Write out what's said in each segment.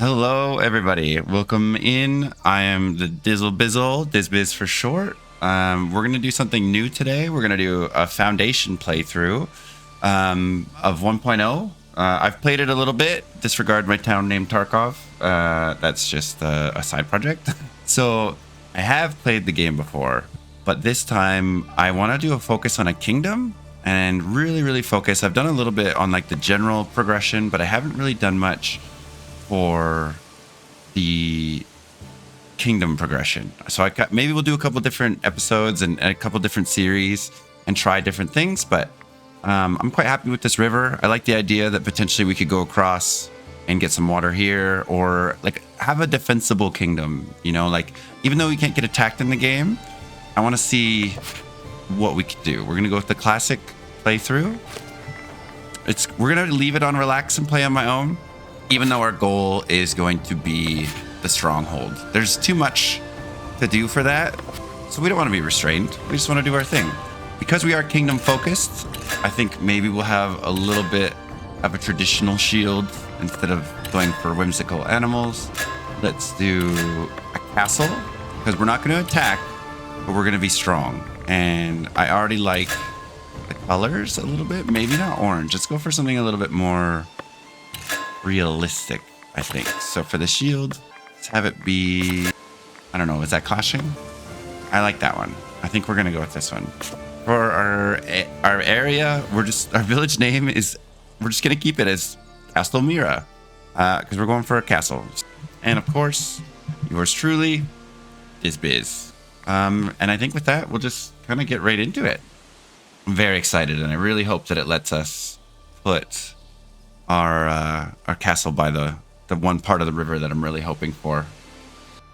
Hello, everybody. Welcome in. I am the Dizzle Bizzle, Dizbiz for short. We're going to do something new today. We're going to do a foundation playthrough of 1.0. I've played it a little bit. Disregard my town named Tarkov. That's just a side project. So I have played the game before, but this time I want to do a focus on a kingdom and really focus. I've done a little bit on like the general progression, but I haven't really done much for the kingdom progression. So maybe we'll do a couple different episodes and a couple different series and try different things, but I'm quite happy with this river. I like the idea that potentially we could go across and get some water here, or like have a defensible kingdom, you know, like even though we can't get attacked in the game, I want to see what we could do. We're going to go with the classic playthrough. We're going to leave it on relax and play on my own, even though our goal is going to be the stronghold. There's too much to do for that, so we don't want to be restrained. We just want to do our thing. Because we are kingdom focused, I think maybe we'll have a little bit of a traditional shield instead of going for whimsical animals. Let's do a castle, because we're not going to attack, but we're going to be strong. And I already like the colors a little bit. Maybe not orange. Let's go for something a little bit more realistic, I think. So for the shield, let's have it be, I don't know, is that clashing? I like that one. I think we're gonna go with this one. For our area, our village name is, we're just gonna keep it as Castle Mira, because we're going for a castle. And of course, yours truly is Biz. And I think with that, we'll just kind of get right into it. I'm very excited, and I really hope that it lets us put our castle by the one part of the river that I'm really hoping for.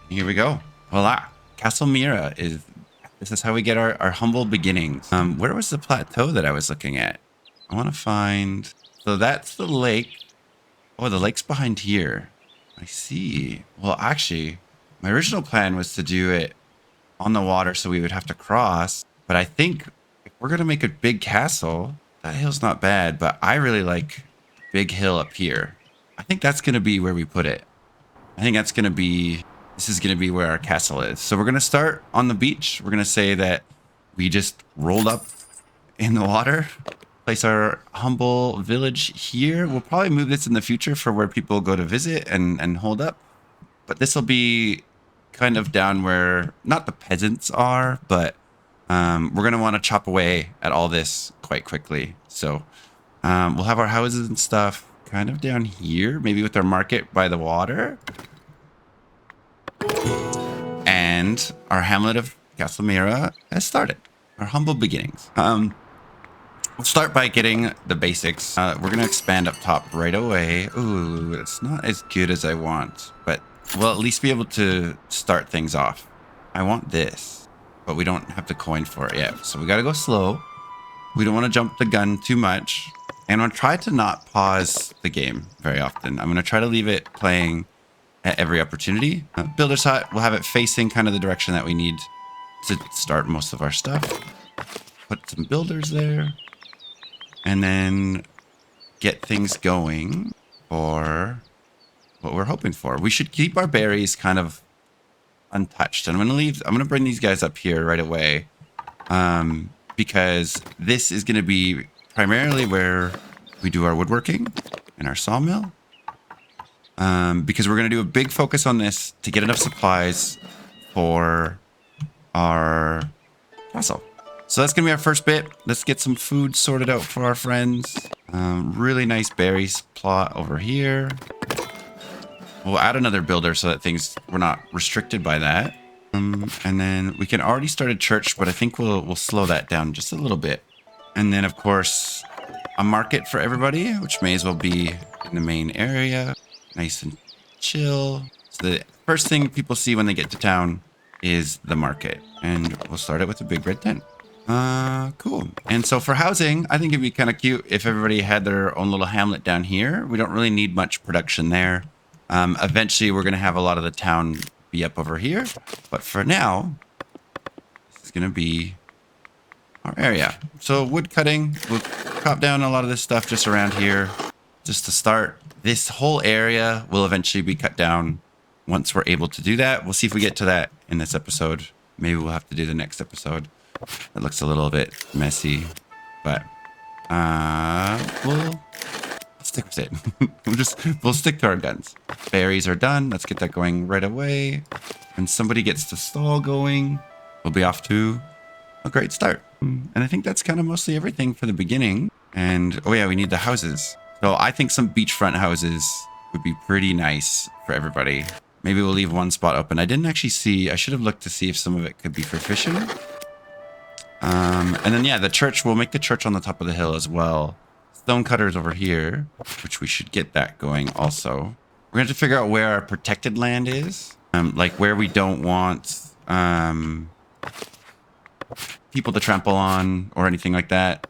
Here we go. Voila. Castle Mira this is how we get our humble beginnings. Where was the plateau that I was looking at? I want to find, so that's the lake. Oh, the lake's behind here. I see. Well, actually, my original plan was to do it on the water so we would have to cross, but I think if we're going to make a big castle, that hill's not bad, but I really like big hill up here. I think that's going to be where we put it. I think this is going to be where our castle is. So we're going to start on the beach. We're going to say that we just rolled up in the water, place our humble village here. We'll probably move this in the future for where people go to visit and hold up. But this will be kind of down where not the peasants are, but we're going to want to chop away at all this quite quickly. So we'll have our houses and stuff kind of down here, maybe with our market by the water. And our hamlet of Castle Mira has started. Our humble beginnings. We'll start by getting the basics. We're going to expand up top right away. Ooh, it's not as good as I want, but we'll at least be able to start things off. I want this, but we don't have the coin for it yet. So we got to go slow. We don't want to jump the gun too much. And I'll try to not pause the game very often. I'm going to try to leave it playing at every opportunity. Builder's hut, we'll have it facing kind of the direction that we need to start most of our stuff. Put some builders there. And then get things going for what we're hoping for. We should keep our berries kind of untouched. And I'm going to bring these guys up here right away. Because this is going to be primarily where we do our woodworking and our sawmill. Because we're going to do a big focus on this to get enough supplies for our castle. So that's going to be our first bit. Let's get some food sorted out for our friends. Really nice berries plot over here. We'll add another builder so that we're not restricted by that. And then we can already start a church, but I think we'll slow that down just a little bit. And then, of course, a market for everybody, which may as well be in the main area. Nice and chill. So the first thing people see when they get to town is the market. And we'll start it with a big red tent. Cool. And so for housing, I think it'd be kind of cute if everybody had their own little hamlet down here. We don't really need much production there. Eventually, we're going to have a lot of the town be up over here. But for now, this is going to be our area. So wood cutting, we'll chop down a lot of this stuff just around here, just to start. This whole area will eventually be cut down once we're able to do that. We'll see if we get to that in this episode. Maybe we'll have to do the next episode. It looks a little bit messy, but we'll stick with it. we'll stick to our guns. Berries are done. Let's get that going right away. When somebody gets the stall going, we'll be off to a great start. And I think that's kind of mostly everything for the beginning. And oh yeah, we need the houses. So I think some beachfront houses would be pretty nice for everybody. Maybe we'll leave one spot open. I didn't actually see, I should have looked to see if some of it could be for fishing. And then yeah, the church, we'll make the church on the top of the hill as well. Stone cutters over here, which we should get that going also. We're going to have to figure out where our protected land is. Like where we don't want people to trample on or anything like that.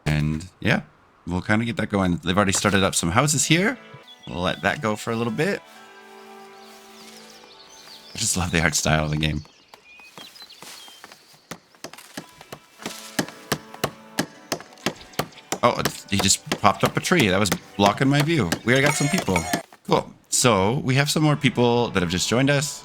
And yeah, we'll kind of get that going. They've already started up some houses here. We'll let that go for a little bit. I just love the art style of the game. Oh, he just popped up a tree. That was blocking my view. We already got some people. Cool. So we have some more people that have just joined us.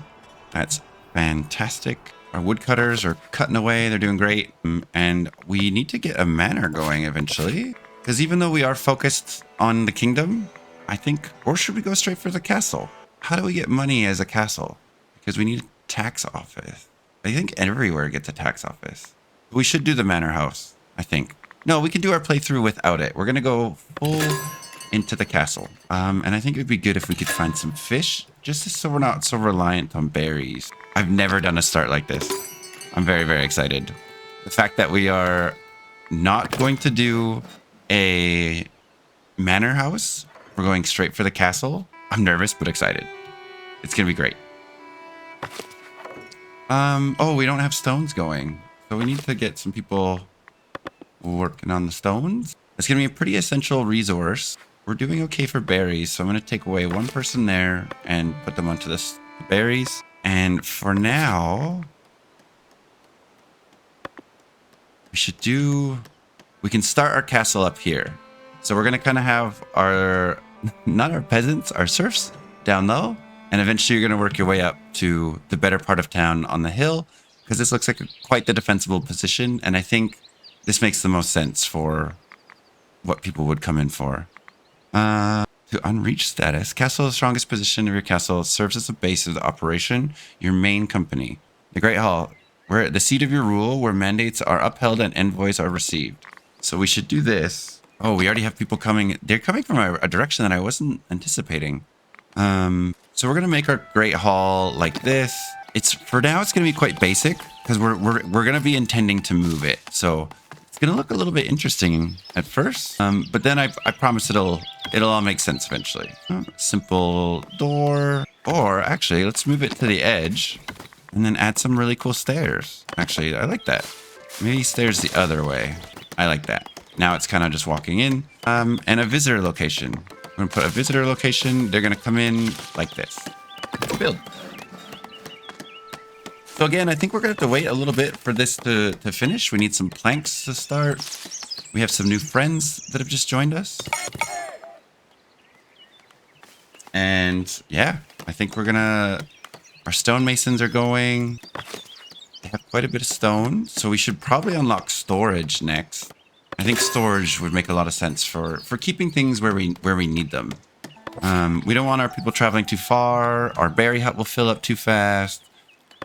That's fantastic. Our woodcutters are cutting away. They're doing great. And we need to get a manor going eventually. Because even though we are focused on the kingdom, I think, or should we go straight for the castle? How do we get money as a castle? Because we need a tax office. I think everywhere gets a tax office. We should do the manor house, I think. No, we can do our playthrough without it. We're going to go full into the castle. And I think it would be good if we could find some fish, just so we're not so reliant on berries. I've never done a start like this. I'm very, very excited. The fact that we are not going to do a manor house, we're going straight for the castle. I'm nervous, but excited. It's going to be great. Oh, we don't have stones going. So we need to get some people working on the stones. It's going to be a pretty essential resource. We're doing okay for berries, so I'm going to take away one person there and put them onto the berries. And for now, we can start our castle up here. So we're going to kind of have our, not our peasants, our serfs down low. And eventually you're going to work your way up to the better part of town on the hill, because this looks like quite the defensible position. And I think this makes the most sense for what people would come in for. To unreached status. Castle is the strongest position of your castle. Serves as a base of the operation. Your main company. The Great Hall. We're at the seat of your rule, where mandates are upheld and envoys are received. So we should do this. Oh, we already have people coming. They're coming from a direction that I wasn't anticipating. So we're going to make our Great Hall like this. For now, it's going to be quite basic, because we're going to be intending to move it. So it's going to look a little bit interesting at first, but then I promise it'll all make sense eventually. Simple door, or actually, let's move it to the edge and then add some really cool stairs. Actually, I like that. Maybe stairs the other way. I like that. Now it's kind of just walking in, and a visitor location. We're going to put a visitor location. They're going to come in like this. Build. So again, I think we're going to have to wait a little bit for this to finish. We need some planks to start. We have some new friends that have just joined us. And yeah, I think we're going to... Our stonemasons are going. They have quite a bit of stone. So we should probably unlock storage next. I think storage would make a lot of sense for keeping things where we need them. We don't want our people traveling too far. Our berry hut will fill up too fast.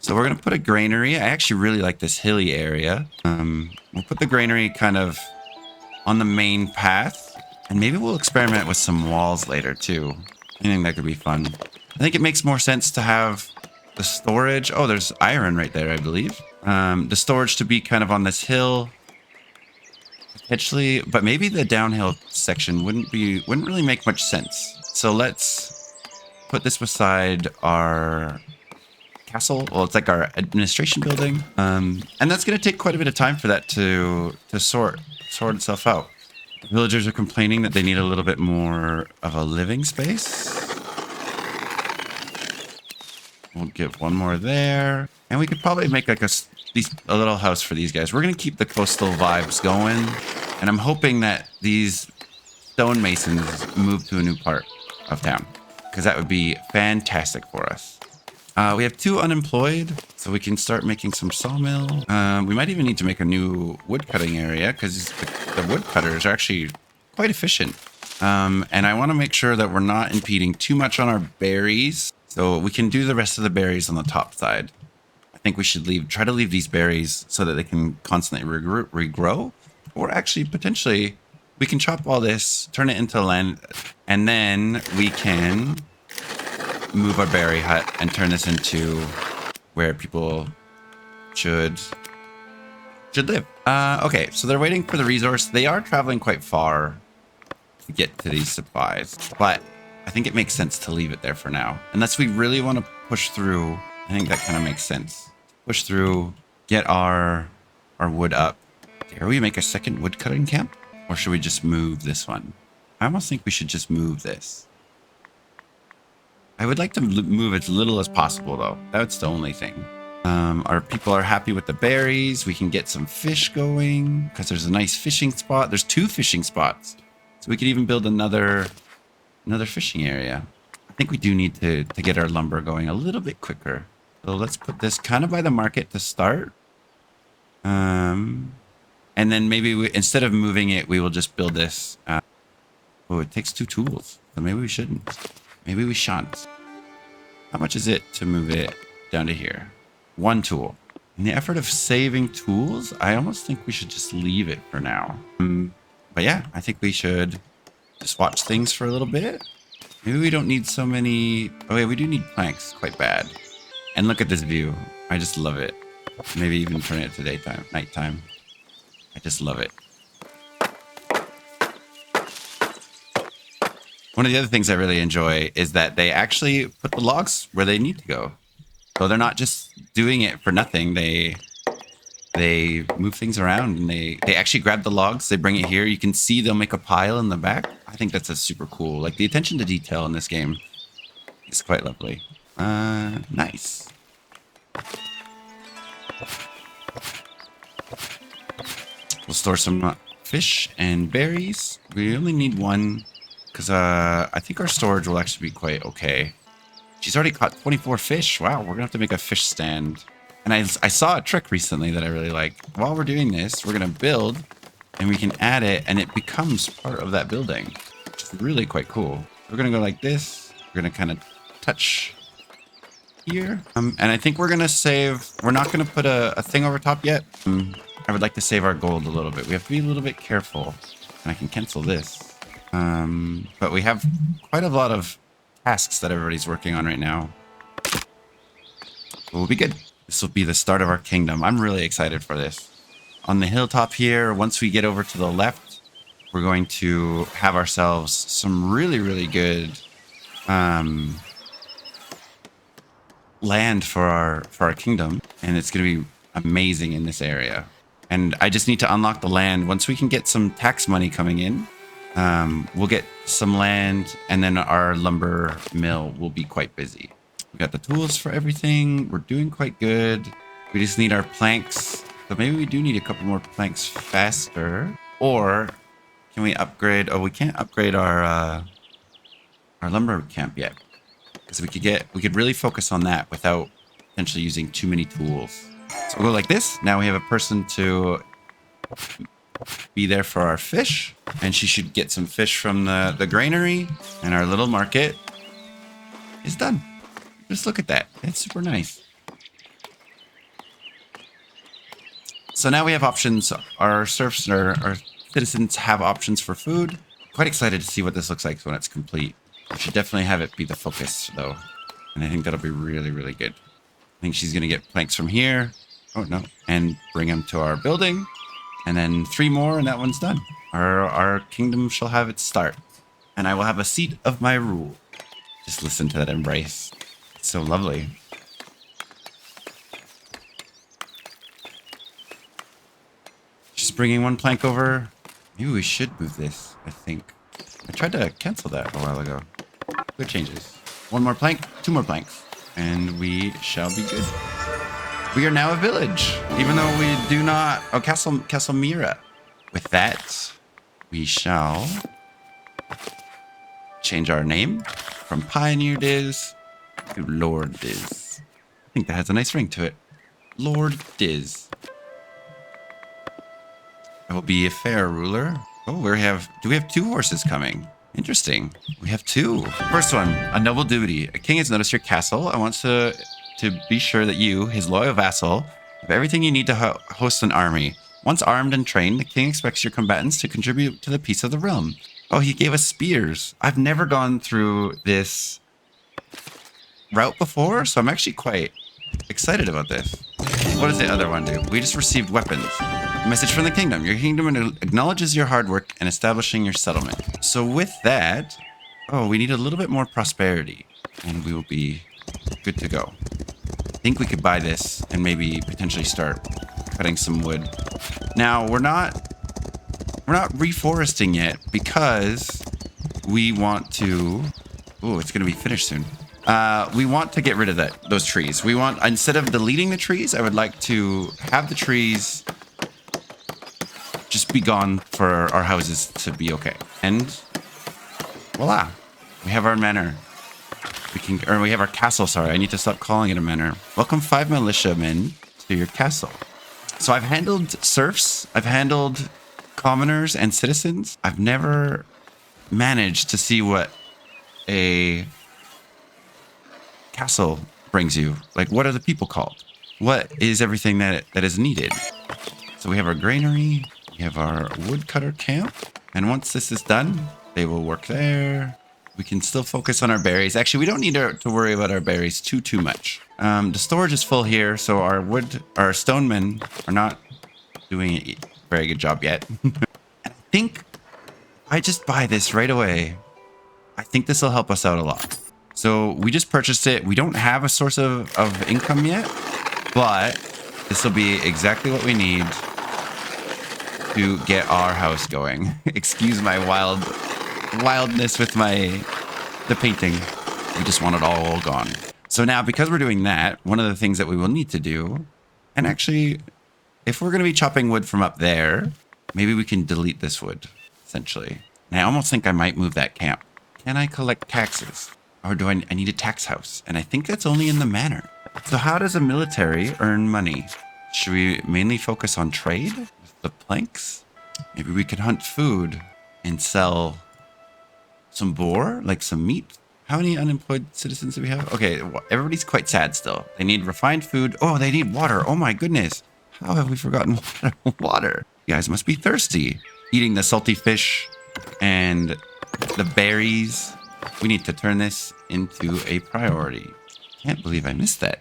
So we're going to put a granary. I actually really like this hilly area. We'll put the granary kind of on the main path. And maybe we'll experiment with some walls later too. I think that could be fun. I think it makes more sense to have the storage. Oh, there's iron right there, I believe. The storage to be kind of on this hill. Potentially, but maybe the downhill section wouldn't really make much sense. So let's put this beside our castle. Well, it's like our administration building. And that's going to take quite a bit of time for that to sort itself out. Villagers are complaining that they need a little bit more of a living space. We'll get one more there. And we could probably make like a little house for these guys. We're going to keep the coastal vibes going. And I'm hoping that these stonemasons move to a new part. of town, because that would be fantastic for us. We have 2 unemployed, so we can start making some sawmill. We might even need to make a new wood cutting area, because the wood cutters are actually quite efficient. And I want to make sure that we're not impeding too much on our berries, so we can do the rest of the berries on the top side. I think we should try to leave these berries so that they can constantly regrow, or actually potentially we can chop all this, turn it into land, and then we can move our berry hut and turn this into where people should live. Okay, so they're waiting for the resource. They are traveling quite far to get to these supplies, but I think it makes sense to leave it there for now. Unless we really want to push through, I think that kind of makes sense. Push through, get our wood up. Dare we make a second wood cutting camp? Or should we just move this one? I almost think we should just move this. I would like to move as little as possible, though. That's the only thing. Our people are happy with the berries. We can get some fish going because there's a nice fishing spot. There's 2 fishing spots. So we could even build another fishing area. I think we do need to get our lumber going a little bit quicker. So let's put this kind of by the market to start. And then maybe instead of moving it, we will just build this. Oh, it takes 2 tools. So maybe we shouldn't. Maybe we shan't. How much is it to move it down to here? 1 tool. In the effort of saving tools, I almost think we should just leave it for now. But yeah, I think we should just watch things for a little bit. Maybe we don't need so many. Oh yeah, we do need planks quite bad. And look at this view. I just love it. Maybe even turn it to nighttime. I just love it. One of the other things I really enjoy is that they actually put the logs where they need to go. So they're not just doing it for nothing. They move things around, and they actually grab the logs. They bring it here. You can see they'll make a pile in the back. I think that's a super cool. Like, the attention to detail in this game is quite lovely. Nice. We'll store some fish and berries. We only need 1 because I think our storage will actually be quite okay. She's already caught 24 fish. Wow, we're gonna have to make a fish stand. And I saw a trick recently that I really like. While we're doing this, we're gonna build, and we can add it, and it becomes part of that building, which is really quite cool. We're gonna go like this. We're gonna kind of touch here, and I think we're gonna save. We're not gonna put a thing over top yet. I would like to save our gold a little bit. We have to be a little bit careful, and I can cancel this. But we have quite a lot of tasks that everybody's working on right now. We'll be good. This will be the start of our kingdom. I'm really excited for this. On the hilltop here, once we get over to the left, we're going to have ourselves some really, really good land for our kingdom, and it's going to be amazing in this area. And I just need to unlock the land. Once we can get some tax money coming in, we'll get some land, and then our lumber mill will be quite busy. We got the tools for everything. We're doing quite good. We just need our planks. So maybe we do need a couple more planks faster. Or can we upgrade? Oh, we can't upgrade our lumber camp yet, because we could really focus on that without potentially using too many tools. So we'll go like this. Now we have a person to be there for our fish, and she should get some fish from the granary, and our little market is done. Just look at that. It's super nice. So now we have options. Our serfs, our citizens have options for food. Quite excited to see what this looks like when it's complete. We should definitely have it be the focus, though. And I think that'll be really, really good. I think she's going to get planks from here. Oh, no. And bring them to our building. And then 3 more, and that one's done. Our kingdom shall have its start. And I will have a seat of my rule. Just listen to that embrace. It's so lovely. Just bringing 1 plank over. Maybe we should move this, I think. I tried to cancel that a while ago. Good changes. 1 more plank, 2 more planks, and we shall be good. We are now a village, even though we do not... Oh, Castle Mira. With that, we shall change our name from Pioneer Diz to Lord Diz. I think that has a nice ring to it. Lord Diz. I will be a fair ruler. Oh, do we have 2 horses coming? Interesting. We have 2. First one, a noble duty. A king has noticed your castle and wants to be sure that you, his loyal vassal, have everything you need to host an army. Once armed and trained, the king expects your combatants to contribute to the peace of the realm. Oh, he gave us spears. I've never gone through this route before, so I'm actually quite excited about this. What does the other one do? We just received weapons. A message from the kingdom. Your kingdom acknowledges your hard work in establishing your settlement. So with that, oh, we need a little bit more prosperity, and we will be good to go. I think we could buy this and maybe potentially start cutting some wood. Now, we're not reforesting yet because we want to... Oh, it's going to be finished soon. We want to get rid of those trees. We want, instead of deleting the trees, I would like to have the trees just be gone for our houses to be okay. And voila, we have our manor. We have our castle, sorry. I need to stop calling it a manor. Welcome 5 militiamen to your castle. So I've handled serfs, I've handled commoners and citizens. I've never managed to see what a castle brings you. Like, what are the people called? What is everything that is needed? So we have our granary, we have our woodcutter camp, and once this is done, they will work there. We can still focus on our berries. Actually, we don't need to worry about our berries too much. The storage is full here, so our stonemen are not doing a very good job yet. I think I just buy this right away. I think this will help us out a lot. So we just purchased it. We don't have a source of income yet, but this will be exactly what we need to get our house going. Excuse my wildness with the painting. We just want it all gone. So now, because we're doing that, one of the things that we will need to do, and actually, if we're going to be chopping wood from up there, maybe we can delete this wood, essentially. And I almost think I might move that camp. Can I collect taxes? Or do I need a tax house? And I think that's only in the manor. So how does a military earn money? Should we mainly focus on trade with the planks? Maybe we could hunt food and sell some boar, like some meat. How many unemployed citizens do we have? Okay, everybody's quite sad still. They need refined food. Oh, they need water. Oh my goodness. How have we forgotten water? You guys must be thirsty. Eating the salty fish and the berries. We need to turn this into a priority. Can't believe I missed that.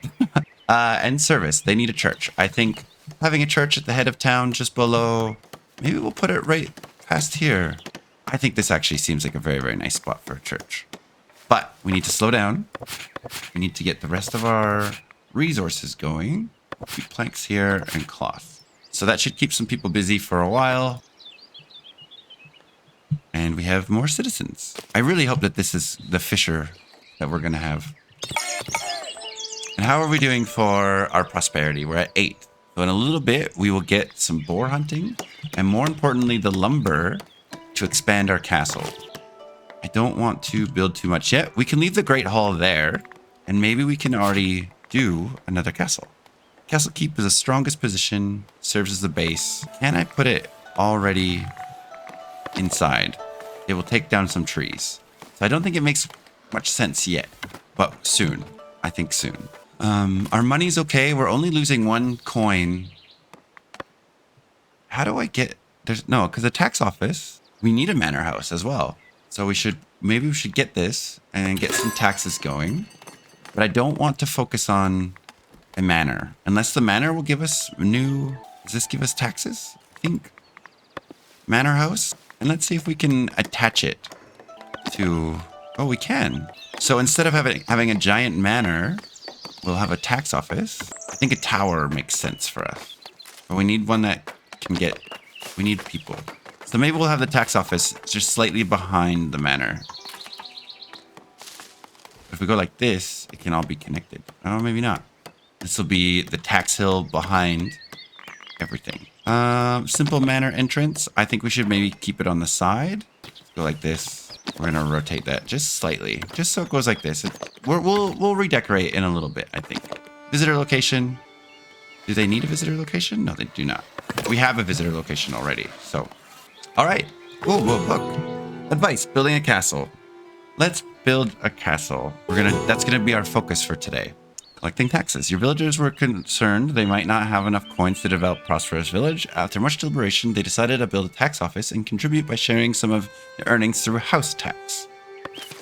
And service. They need a church. I think having a church at the head of town just below, maybe we'll put it right past here. I think this actually seems like a very, very nice spot for a church. But we need to slow down. We need to get the rest of our resources going. Keep planks here and cloth. So that should keep some people busy for a while. And we have more citizens. I really hope that this is the fisher that we're going to have. And how are we doing for our prosperity? We're at 8. So in a little bit, we will get some boar hunting. And more importantly, the lumber to expand our castle. I don't want to build too much yet. We can leave the Great Hall there. And maybe we can already do another castle. Castle Keep is the strongest position. Serves as the base. Can I put it already inside? It will take down some trees. So I don't think it makes much sense yet, but soon. I think soon. Our money's okay. We're only losing 1 coin. How do I get... No, because the tax office, we need a manor house as well. So maybe we should get this and get some taxes going. But I don't want to focus on a manor. Unless the manor will give us does this give us taxes? I think. Manor house? And let's see if we can attach it to... Oh, we can. So instead of having a giant manor, we'll have a tax office. I think a tower makes sense for us. But we need one that can get... We need people. So maybe we'll have the tax office just slightly behind the manor. If we go like this, it can all be connected. Oh, maybe not. This will be the tax hill behind everything. Simple manor entrance. I think we should maybe keep it on the side. Go like this. We're gonna rotate that just slightly, just so it goes like this. We'll redecorate in a little bit, I think. Visitor location. Do they need a visitor location? No, they do not. We have a visitor location already. So, all right. Whoa, look. Advice: building a castle. Let's build a castle. That's gonna be our focus for today. Collecting taxes. Your villagers were concerned they might not have enough coins to develop prosperous village. After much deliberation, they decided to build a tax office and contribute by sharing some of the earnings through house tax.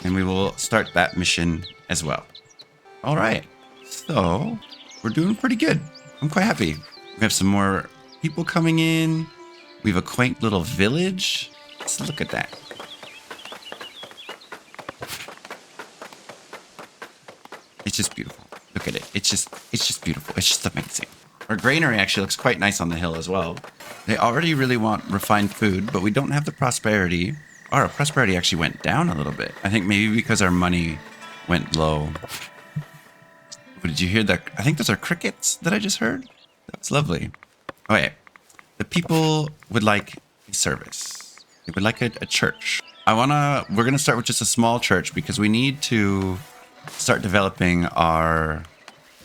And we will start that mission as well. All right. So we're doing pretty good. I'm quite happy. We have some more people coming in. We have a quaint little village. Let's look at that. It's just beautiful. Look at it. It's just beautiful. It's just amazing. Our granary actually looks quite nice on the hill as well. They already really want refined food, but we don't have the prosperity. Our prosperity actually went down a little bit. I think maybe because our money went low. Did you hear that? I think those are crickets that I just heard. That was lovely. Okay. The people would like a service. They would like a church. We're going to start with just a small church because we need to start developing our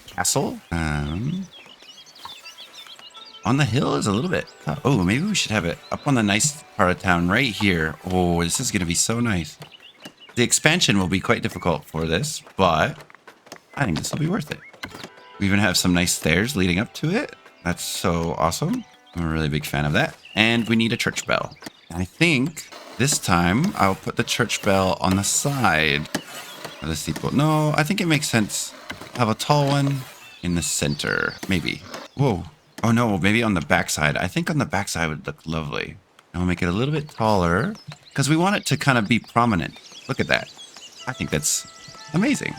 castle. On the hill is a little bit. Oh, maybe we should have it up on the nice part of town right here. Oh, this is going to be so nice. The expansion will be quite difficult for this, but I think this will be worth it. We even have some nice stairs leading up to it. That's so awesome. I'm a really big fan of that. And we need a church bell. I think this time I'll put the church bell on the side of the steeple. No, I think it makes sense. Have a tall one in the center. Maybe. Whoa. Oh no, maybe on the backside. I think on the backside would look lovely. And we'll make it a little bit taller because we want it to kind of be prominent. Look at that. I think that's amazing.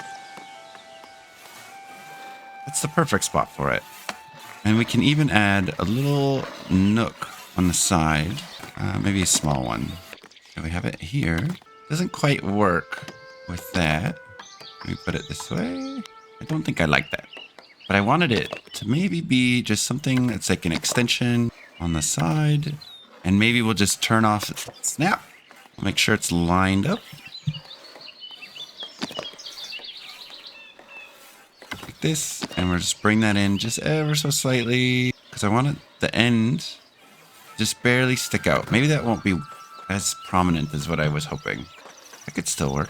That's the perfect spot for it. And we can even add a little nook on the side. Maybe a small one. And we have it here. Doesn't quite work with that. Let me put it this way. I don't think I like that. But I wanted it to maybe be just something that's like an extension on the side. And maybe we'll just turn off snap. Make sure it's lined up. Like this. And we'll just bring that in just ever so slightly. Because I want the end just barely stick out. Maybe that won't be as prominent as what I was hoping. That could still work.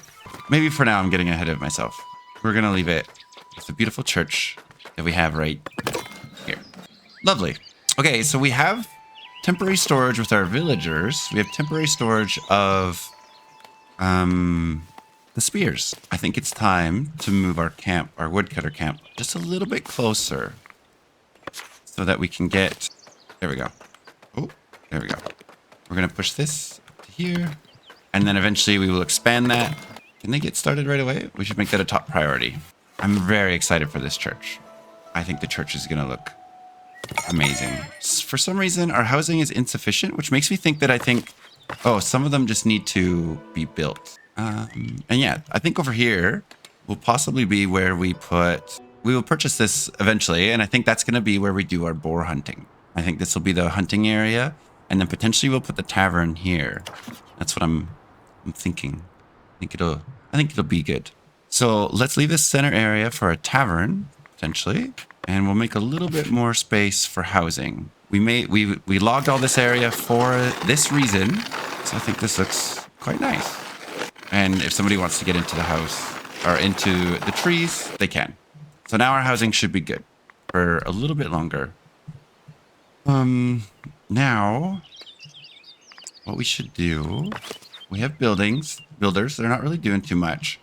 Maybe for now I'm getting ahead of myself. We're going to leave it with the beautiful church that we have right here. Lovely. Okay, so we have temporary storage with our villagers. We have temporary storage of the spears. I think it's time to move our camp, our woodcutter camp, just a little bit closer so that we can get... There we go. Oh, there we go. We're going to push this up to here. And then eventually we will expand that. Can they get started right away? We should make that a top priority. I'm very excited for this church. I think the church is going to look amazing. For some reason, our housing is insufficient, which makes me think that some of them just need to be built. And yeah, I think over here will possibly be where we will purchase this eventually. And I think that's going to be where we do our boar hunting. I think this will be the hunting area. And then potentially we'll put the tavern here. That's what I'm thinking. I think it'll be good. So let's leave this center area for a tavern, potentially. And we'll make a little bit more space for housing. We logged all this area for this reason. So I think this looks quite nice. And if somebody wants to get into the house or into the trees, they can. So now our housing should be good for a little bit longer. Now, what we should do, we have builders. They're not really doing too much.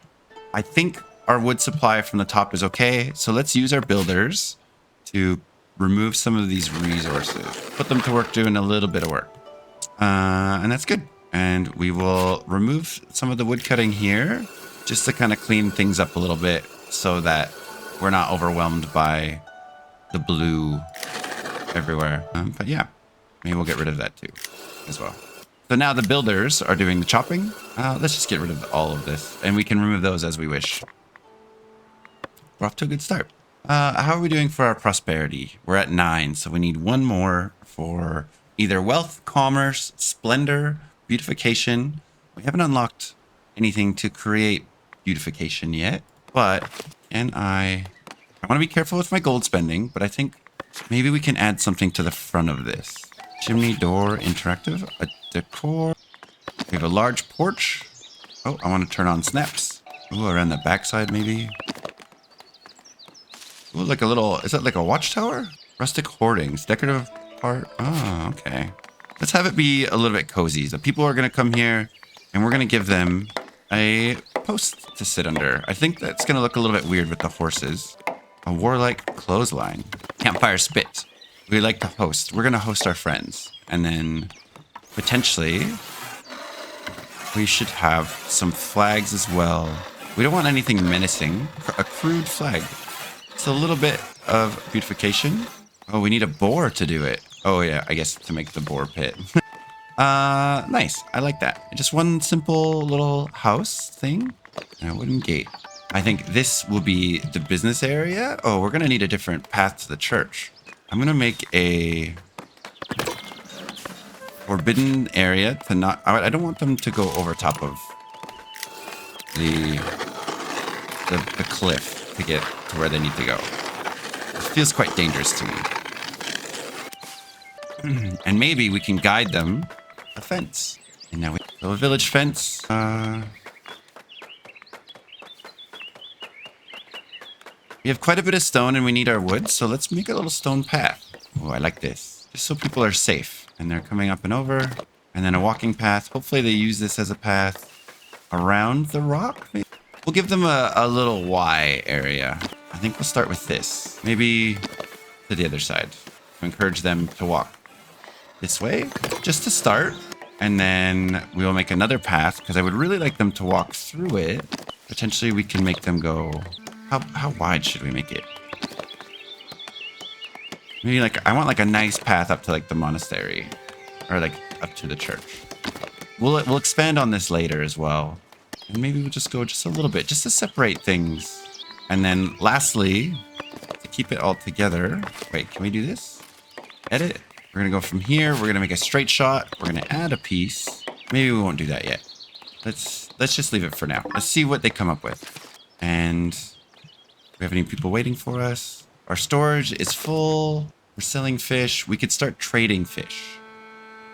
I think our wood supply from the top is okay. So let's use our builders to remove some of these resources. Put them to work doing a little bit of work. And that's good. And we will remove some of the wood cutting here just to kind of clean things up a little bit so that we're not overwhelmed by the blue everywhere. But yeah, maybe we'll get rid of that too as well. So now the builders are doing the chopping. Let's just get rid of all of this and we can remove those as we wish. We're off to a good start. How are we doing for our prosperity? We're at 9, so we need one more for either wealth, commerce, splendor, beautification. We haven't unlocked anything to create beautification yet, but I want to be careful with my gold spending, but I think maybe we can add something to the front of this. Chimney door interactive, a decor. We have a large porch. Oh, I want to turn on snaps. Ooh, around the backside maybe. Ooh, like a little, is that like a watchtower? Rustic hoardings, decorative part. Oh, okay. Let's have it be a little bit cozy. The people are going to come here and we're going to give them a post to sit under. I think that's going to look a little bit weird with the horses. A warlike clothesline. Campfire spit. We like to host. We're going to host our friends. And then potentially we should have some flags as well. We don't want anything menacing. A crude flag. It's a little bit of beautification. Oh, we need a boar to do it. Oh yeah, I guess to make the boar pit. Nice. I like that. Just one simple little house thing and a wooden gate. I think this will be the business area. Oh, we're going to need a different path to the church. I'm going to make a forbidden area to not... I don't want them to go over top of the cliff to get to where they need to go. It feels quite dangerous to me. And maybe we can guide them a fence. And now we have a village fence. We have quite a bit of stone and we need our wood, so let's make a little stone path. Oh, I like this. Just so people are safe and they're coming up and over. And then a walking path. Hopefully they use this as a path around the rock. Maybe. We'll give them a little Y area. I think we'll start with this. Maybe to the other side. To encourage them to walk this way, just to start. And then we'll make another path because I would really like them to walk through it. Potentially we can make them go... How wide should we make it? Maybe like, I want like a nice path up to like the monastery or like up to the church. We'll expand on this later as well. And maybe we'll just go just a little bit just to separate things. And then lastly, to keep it all together. Wait, can we do this? Edit. We're going to go from here. We're going to make a straight shot. We're going to add a piece. Maybe we won't do that yet. Let's just leave it for now. Let's see what they come up with. And... we have any people waiting for us? Our storage is full. We're selling fish. We could start trading fish.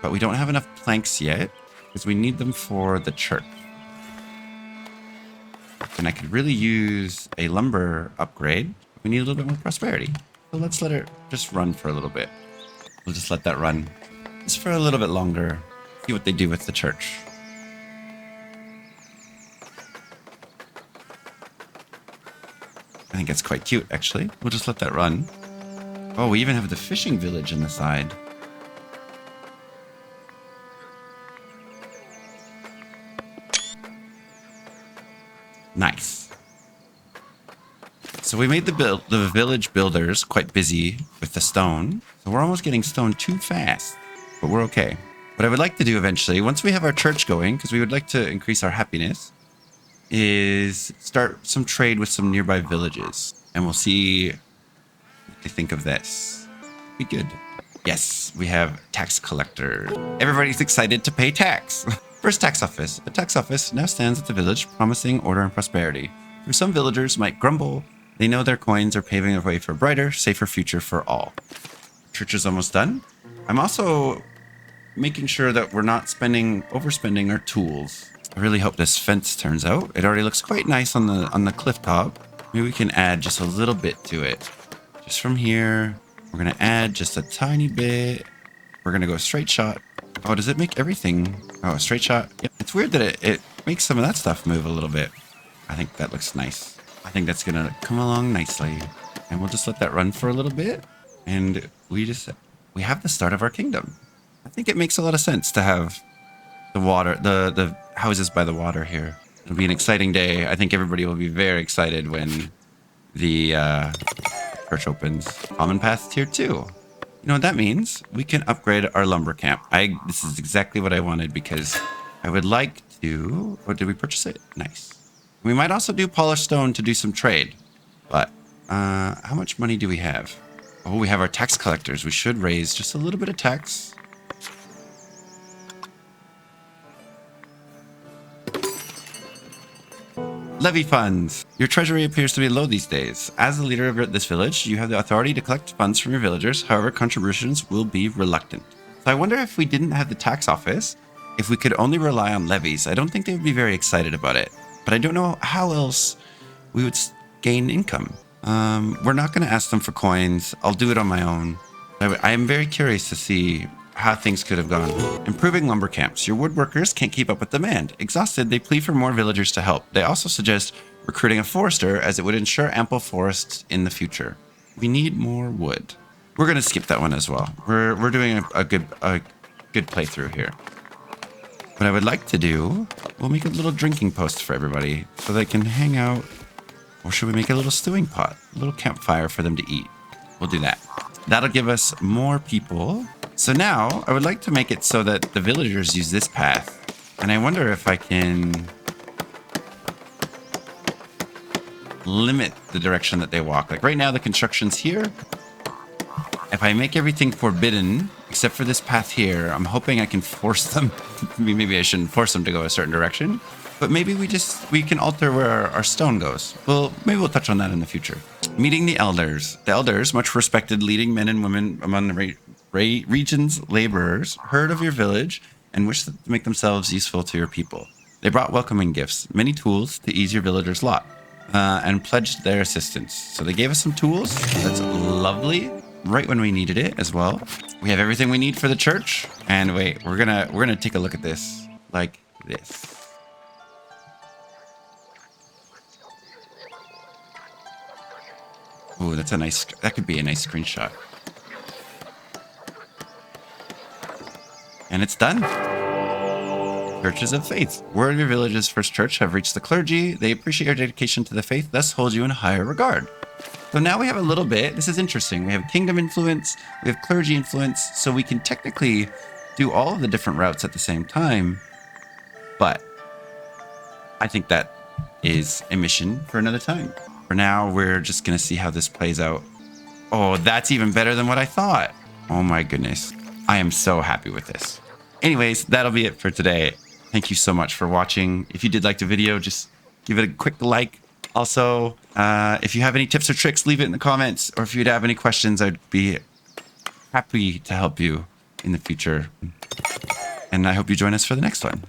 But we don't have enough planks yet because we need them for the church. And I could really use a lumber upgrade. We need a little bit more prosperity. So let's let it just run for a little bit. We'll just let that run just for a little bit longer. See what they do with the church. I think it's quite cute, actually. We'll just let that run. Oh, we even have the fishing village on the side. Nice. So we made the village builders quite busy with the stone. So we're almost getting stone too fast, but we're okay. What I would like to do eventually, once we have our church going, because we would like to increase our happiness, is start some trade with some nearby villages. And we'll see what they think of this. Be good. Yes, we have tax collector. Everybody's excited to pay tax. First tax office. The tax office now stands at the village, promising order and prosperity. Though some villagers might grumble, they know their coins are paving the way for a brighter, safer future for all. Church is almost done. I'm also making sure that we're not overspending our tools. I really hope this fence turns out. It already looks quite nice on the cliff top. Maybe we can add just a little bit to it. Just from here, we're gonna add just a tiny bit. We're gonna go straight shot. Oh, does it make everything? Oh, a straight shot. Yep. It's weird that it makes some of that stuff move a little bit. I think that looks nice. I think that's gonna come along nicely. And we'll just let that run for a little bit. And we have the start of our kingdom. I think it makes a lot of sense to have the water, the houses by the water here. It'll be an exciting day. I think everybody will be very excited when the church opens. Common path tier 2. You know what that means? We can upgrade our lumber camp. This is exactly what I wanted because I would like to... Oh, did we purchase it? Nice. We might also do polished stone to do some trade. But how much money do we have? Oh, we have our tax collectors. We should raise just a little bit of tax. Levy funds. Your treasury appears to be low these days. As the leader of this village, you have the authority to collect funds from your villagers. However, contributions will be reluctant. So I wonder if we didn't have the tax office, if we could only rely on levies. I don't think they would be very excited about it. But I don't know how else we would gain income. We're not going to ask them for coins. I'll do it on my own. I am very curious to see how things could have gone. Improving lumber camps. Your woodworkers can't keep up with demand. Exhausted, they plead for more villagers to help. They also suggest recruiting a forester as it would ensure ample forests in the future. We need more wood. We're going to skip that one as well. We're doing a good playthrough here. What I would like to do, we'll make a little drinking post for everybody so they can hang out. Or should we make a little stewing pot? A little campfire for them to eat. We'll do that. That'll give us more people. So now I would like to make it so that the villagers use this path. And I wonder if I can limit the direction that they walk. Like right now, the construction's here. If I make everything forbidden, except for this path here, I'm hoping I can force them. Maybe I shouldn't force them to go a certain direction. But maybe we can alter where our stone goes. Well, maybe we'll touch on that in the future. Meeting the elders. The elders, much respected leading men and women among the region's laborers, heard of your village and wished to make themselves useful to your people. They brought welcoming gifts, many tools to ease your villagers' lot, and pledged their assistance. So they gave us some tools. That's lovely. Right when we needed it as well. We have everything we need for the church. And wait, we're gonna take a look at this like this. Ooh, that could be a nice screenshot. And it's done. Churches of Faith. Word of your village's first church have reached the clergy. They appreciate your dedication to the faith, thus hold you in higher regard. So now we have a little bit. This is interesting. We have kingdom influence. We have clergy influence. So we can technically do all of the different routes at the same time. But I think that is a mission for another time. For now, we're just going to see how this plays out. Oh, that's even better than what I thought. Oh my goodness. I am so happy with this. Anyways, that'll be it for today. Thank you so much for watching. If you did like the video, just give it a quick like. Also, if you have any tips or tricks, leave it in the comments. Or if you'd have any questions, I'd be happy to help you in the future. And I hope you join us for the next one.